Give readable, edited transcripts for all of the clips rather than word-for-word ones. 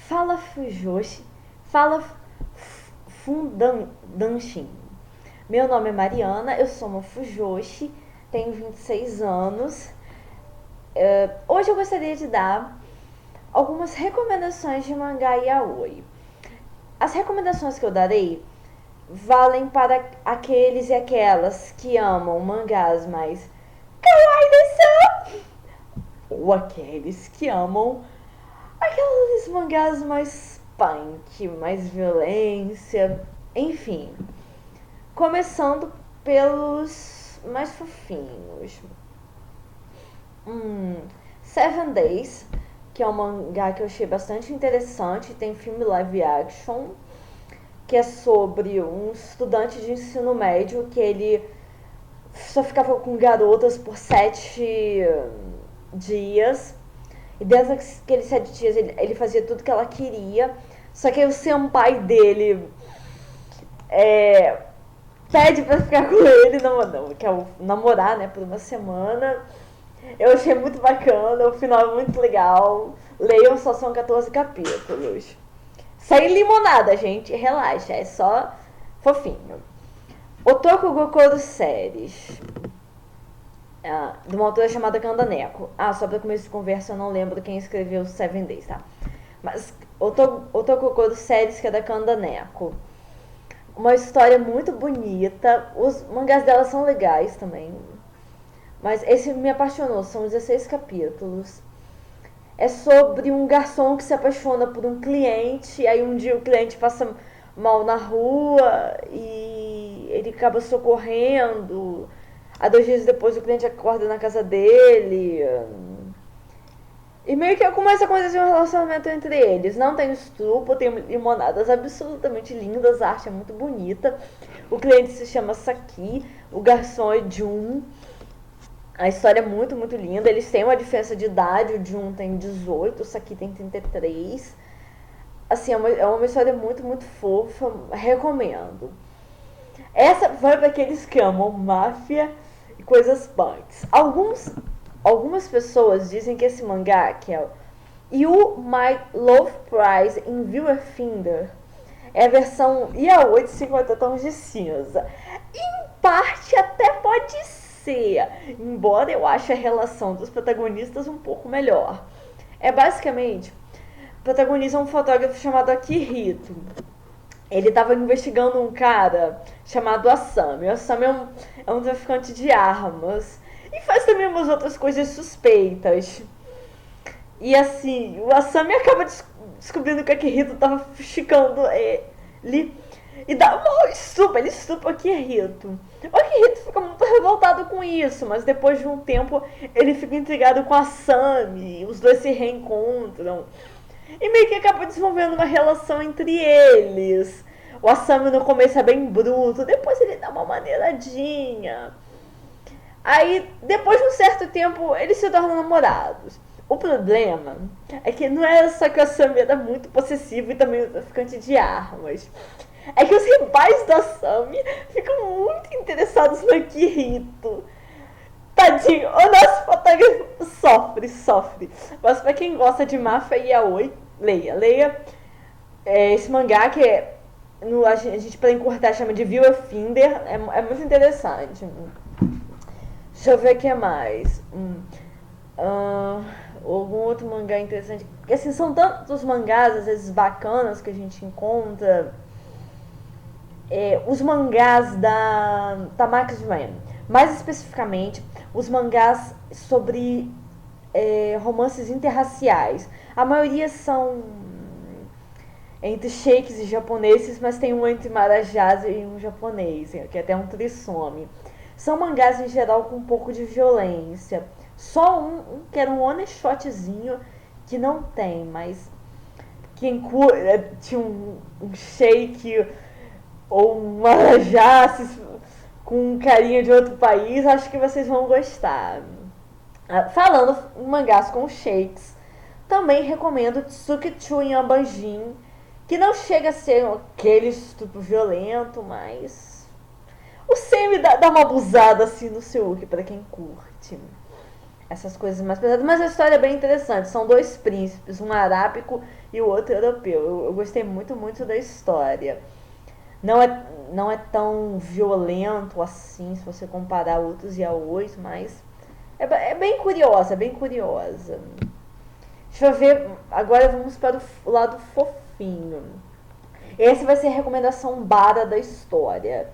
Fala Fujoshi, fala Fundanshin. Meu nome é Mariana, eu sou uma Fujoshi, tenho 26 anos. Hoje eu gostaria de dar algumas recomendações de mangá e yaoi. As recomendações que eu darei valem para aqueles e aquelas que amam mangás mais kawaii ou aqueles que amam aqueles mangás mais punk, mais violência, enfim. Começando pelos mais fofinhos. Seven Days, que é um mangá que eu achei bastante interessante, tem filme live action, que é sobre um estudante de ensino médio que ele só ficava com garotas por 7 dias. E dentro daqueles 7 dias ele fazia tudo que ela queria. Só que aí o senpai dele pede pra ficar com ele, não, que é o namorar, né, por uma semana. Eu achei muito bacana, o final é muito legal. Leiam, só são 14 capítulos. Sem limonada, gente, relaxa, é só fofinho. Otoku Gokoro Séries, de uma autora chamada Kandaneko. Só pra começo de conversa, eu não lembro quem escreveu Seven Days, tá? Mas Otoku Gokoro Séries, que é da Kandaneko. Uma história muito bonita. Os mangás dela são legais também. Mas esse me apaixonou, são 16 capítulos. É sobre um garçom que se apaixona por um cliente, aí um dia o cliente passa mal na rua e ele acaba socorrendo. 2 dias depois o cliente acorda na casa dele. E meio que começa a acontecer um relacionamento entre eles. Não tem estupro, tem limonadas absolutamente lindas, a arte é muito bonita. O cliente se chama Saki, o garçom é Jun. A história é muito, muito linda. Eles têm uma diferença de idade, o Jun tem 18, o Saki tem 33. Assim, é uma história muito, muito fofa, recomendo. Essa vai para aqueles que amam máfia e coisas punks. Algumas pessoas dizem que esse mangá, que é You My Love Prize in Viewer Finder, é a versão yaoi de 50 tons de cinza. Em parte até pode ser, embora eu ache a relação dos protagonistas um pouco melhor. É basicamente, protagoniza um fotógrafo chamado Akihito. Ele estava investigando um cara chamado Asami. O Asami é um traficante de armas. E faz também umas outras coisas suspeitas. E assim, o Asami acaba descobrindo que o Akihito estava fuxicando ele. E dá uma estupra, ele estupra o Akihito. O Akihito fica muito revoltado com isso, mas depois de um tempo ele fica intrigado com a Asami. Os dois se reencontram. E meio que acaba desenvolvendo uma relação entre eles. O Asami no começo é bem bruto, depois ele dá uma maneiradinha. Aí, depois de um certo tempo, eles se tornam namorados. O problema é que não é só que o Asami era muito possessivo e também um traficante de armas. É que os rivais do Asami ficam muito interessados no Akihito. Tadinho, o nosso fotógrafo sofre. Mas pra quem gosta de máfia e yaoi, leia. Esse mangá que a gente pra encurtar chama de Viewer Finder, é muito interessante. Deixa eu ver o que mais. Algum outro mangá interessante. Porque assim, são tantos mangás, às vezes bacanas, que a gente encontra. Os mangás da Tamax Ram. Mais especificamente, os mangás sobre romances interraciais. A maioria são entre sheiks e japoneses, mas tem um entre marajás e um japonês, que é até um trissome. São mangás em geral com um pouco de violência. Só um que era um one shotzinho que não tem, mas quem tinha um sheik ou um marajá com um carinha de outro país, acho que vocês vão gostar. Falando em mangás com shakes, também recomendo Tsukichu em Ambanjin, que não chega a ser aquele estupro violento, mas o semi dá uma abusada assim no seu look pra quem curte. essas coisas mais pesadas, mas a história é bem interessante. São dois príncipes, um arábico e o outro europeu. Eu gostei muito, muito da história. Não é, não é tão violento assim, se você comparar outros yaois, mas é bem curiosa, é bem curiosa. Deixa eu ver, agora vamos para o lado fofinho. Esse vai ser a recomendação bara da história.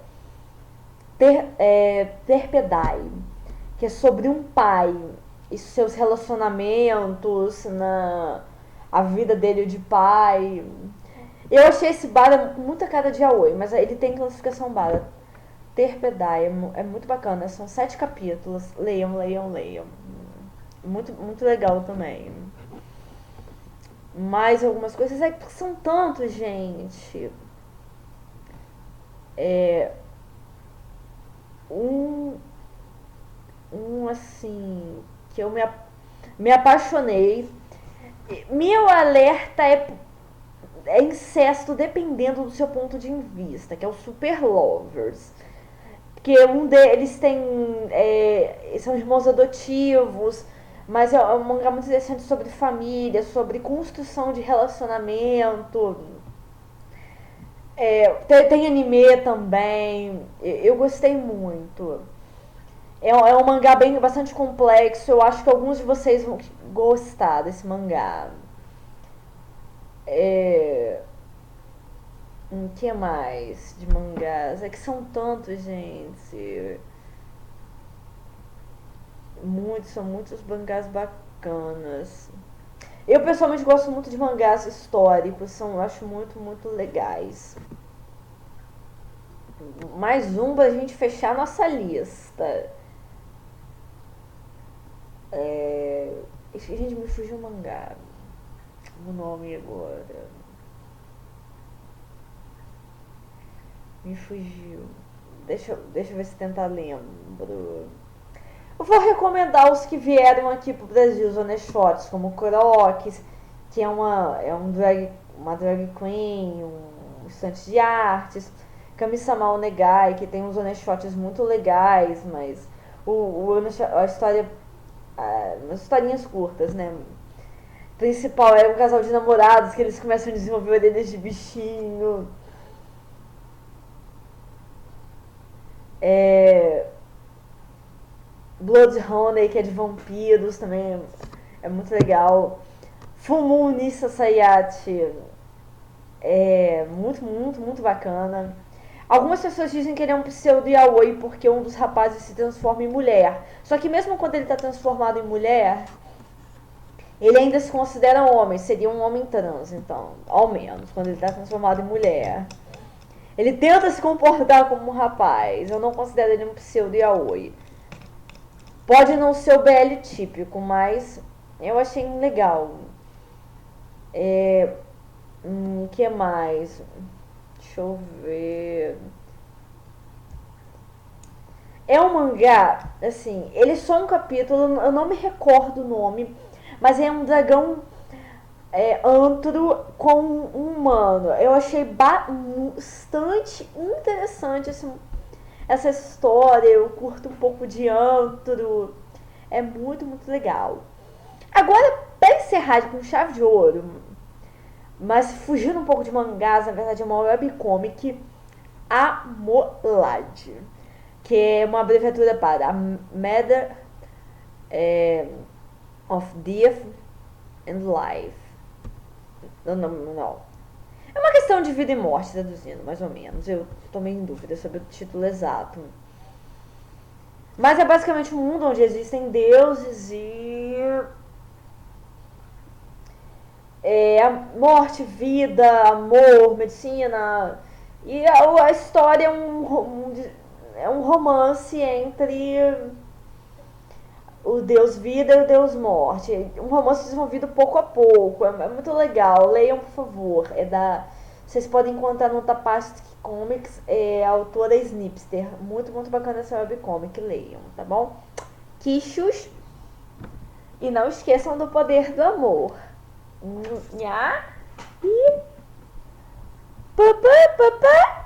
Terpedai, que é sobre um pai e seus relacionamentos, a vida dele de pai. Eu achei esse bara com muita cara de yaoi, mas ele tem classificação bara. Terpedai, é muito bacana, são 7 capítulos. Leiam, leiam, leiam. Muito, muito legal também. Mais algumas coisas, são tantos, gente. Um, assim, que eu me apaixonei. Meu alerta é incesto dependendo do seu ponto de vista, que é o Super Lovers. Porque um deles são irmãos adotivos, mas é um mangá muito interessante sobre família, sobre construção de relacionamento. Tem anime também. Eu gostei muito. É um mangá bastante complexo. Eu acho que alguns de vocês vão gostar desse mangá. O que mais de mangás? É que são tantos, gente. São muitos mangás bacanas. Eu pessoalmente gosto muito de mangás históricos, eu acho muito, muito legais. Mais um pra gente fechar nossa lista. Gente, me fugiu o mangá. O nome agora. Me fugiu. Deixa eu ver se tentar lembro. Eu vou recomendar os que vieram aqui pro Brasil, os honestos, como Crocs, que é uma drag queen, um estante de artes. Kami-sama Onegai, que tem uns honestos muito legais, mas a história, umas historinhas curtas, né? O principal é um casal de namorados que eles começam a desenvolver orelhas de bichinho. Blood Honey, que é de vampiros, também é muito legal. Fumu Nissa Sayati é muito, muito, muito bacana. Algumas pessoas dizem que ele é um pseudo yaoi porque um dos rapazes se transforma em mulher. Só que mesmo quando ele está transformado em mulher, ele ainda se considera homem. Seria um homem trans, então. Ao menos, quando ele está transformado em mulher. Ele tenta se comportar como um rapaz. Eu não considero ele um pseudo yaoi. Pode não ser o BL típico, mas eu achei legal. Que mais? Deixa eu ver. É um mangá, assim, ele é só um capítulo, eu não me recordo o nome, mas é um dragão antro com um humano. Eu achei bastante interessante essa história. Eu curto um pouco de antro. É muito, muito legal. Agora, pra encerrar com chave de ouro, mas fugindo um pouco de mangás, na verdade é uma webcomic, Amolad, que é uma abreviatura para Matter of Death and Life. Não. É uma questão de vida e morte, traduzindo, mais ou menos. Eu tô meio em dúvida sobre o título exato. Mas é basicamente um mundo onde existem deuses e morte, vida, amor, medicina. E a história é um romance entre o Deus Vida e o Deus Morte. Um romance desenvolvido pouco a pouco. É muito legal. Leiam, por favor. Vocês podem encontrar no Tapastic Comics. A autora Snipster. Muito, muito bacana essa webcomic. Leiam, tá bom? Quixos. E não esqueçam do poder do amor. Nha. E... Papá.